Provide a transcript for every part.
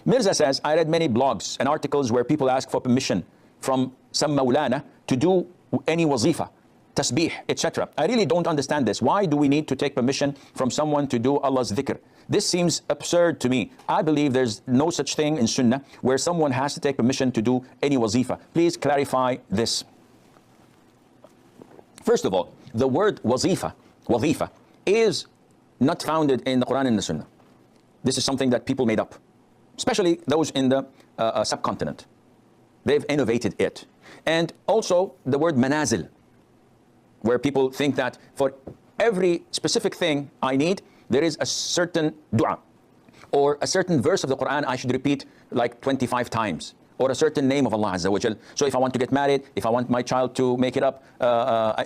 Mirza says, I read many blogs and articles where people ask for permission from some Maulana to do any wazifa, tasbih, etc. I really don't understand this. Why do we need to take permission from someone to do Allah's dhikr? This seems absurd to me. I believe there's no such thing in Sunnah where someone has to take permission to do any wazifa. Please clarify this. First of all, the word wazifa, is not founded in the Quran and the Sunnah. This is something that people made up, especially those in the subcontinent. They've innovated it. And also the word manazil, where people think that for every specific thing I need, there is a certain dua or a certain verse of the Quran I should repeat like 25 times, or a certain name of Allah Azza wa Jal. So if I want to get married, if I want my child to make it up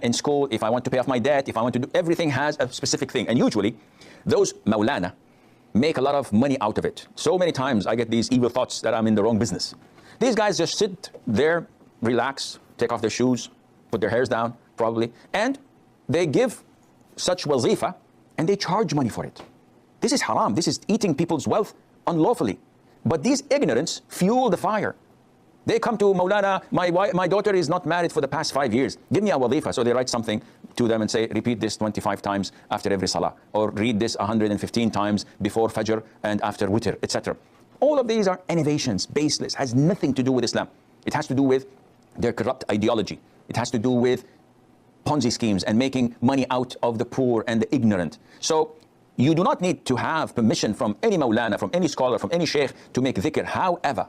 in school, if I want to pay off my debt, if I want to do, everything has a specific thing. And usually those Maulana make a lot of money out of it. So many times I get these evil thoughts that I'm in the wrong business. These guys just sit there, relax, take off their shoes, put their hairs down, probably, and they give such wazifa and they charge money for it. This is haram. This is eating people's wealth unlawfully. But these ignorance fuel the fire. They come to Maulana, my daughter is not married for the past 5 years. Give me a wazifa. So they write something to them and say, repeat this 25 times after every salah, or read this 115 times before Fajr and after Witr, etc. All of these are innovations, baseless, has nothing to do with Islam. It has to do with their corrupt ideology. It has to do with Ponzi schemes and making money out of the poor and the ignorant. So you do not need to have permission from any Maulana, from any scholar, from any sheikh to make dhikr. However,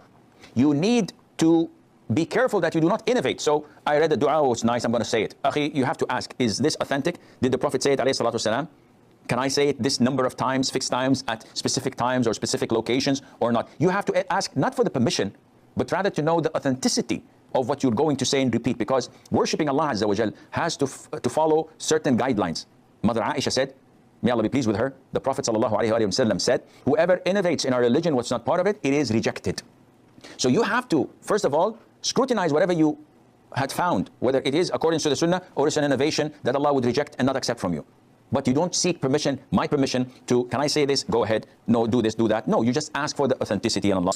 you need to be careful that you do not innovate. So I read the dua, oh, it's nice, I'm going to say it. Akhi, you have to ask, is this authentic? Did the Prophet say it, alayhi salatu wasalam? Can I say it this number of times, fixed times, at specific times or specific locations or not? You have to ask not for the permission, but rather to know the authenticity of what you're going to say and repeat, because worshipping Allah Azza wa Jal has to follow certain guidelines. Mother Aisha said, may Allah be pleased with her, the Prophet sallallahu alaihi wasallam said, whoever innovates in our religion what's not part of it, it is rejected. So you have to, first of all, scrutinize whatever you had found, whether it is according to the Sunnah or it's an innovation that Allah would reject and not accept from you. But you don't seek permission, my permission to, can I say this? Go ahead. No, do this, do that. No, you just ask for the authenticity and Allah.